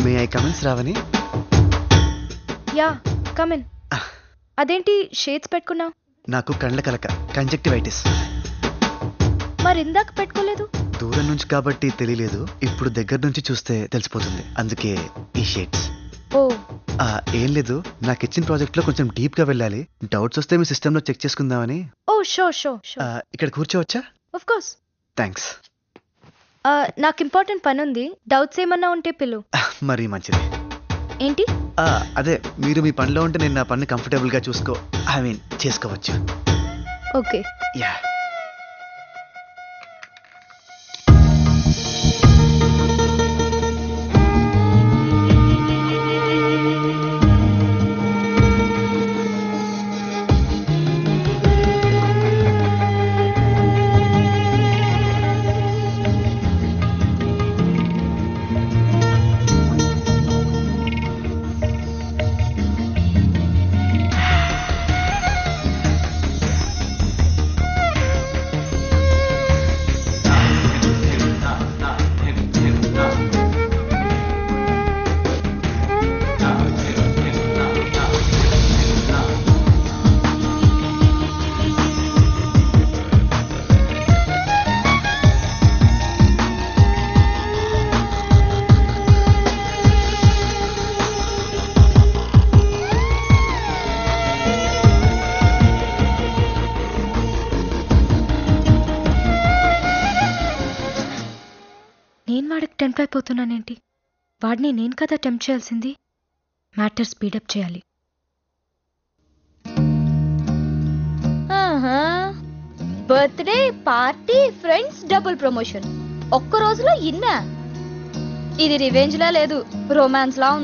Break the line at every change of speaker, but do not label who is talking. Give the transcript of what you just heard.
May I Cummins రావని?
Yeah come in. అదేంటి shades పెట్టుకున్నావు?
నాకు కండ్ల కలక, కంజక్టివైటిస్.
మరి ఇందాక పెట్టుకోలేదు?
దూరం నుంచి కాబట్టి తెలియలేదు, ఇప్పుడు దగ్గర నుంచి చూస్తే తెలిసిపోతుంది, అందుకే ఈ షేడ్స్.
ఓ
ఏం లేదు, నాకు ఇచ్చిన ప్రాజెక్ట్ లో కొంచెం డీప్ గా వెళ్ళాలి. డౌట్స్ వస్తే మీ సిస్టమ్ లో చెక్ చేసుకుందామని.
Oh sure.
ఇక్కడ కూర్చోవచ్చా?
Of course.
థ్యాంక్స్.
నాకు ఇంపార్టెంట్ పని ఉంది, డౌట్స్ ఏమన్నా ఉంటే పిలు.
మరీ మంచిది.
ఏంటి?
అదే, మీరు మీ పనిలో ఉంటే నేను నా పని కంఫర్టబుల్ గా చేసుకోవచ్చు.
ఓకే.
యా.
నేను వాడికి టెంప్ట్ అయిపోతున్నానేంటి? వాడిని నేను కదా టెంప్ట్ చేయాల్సింది. మ్యాటర్ స్పీడప్ చేయాలి. Birthday party friends double promotion ఒక్క రోజులో ఇన్నా. ఇది రివెంజ్ లా లేదు, రొమాన్స్ లా ఉంది.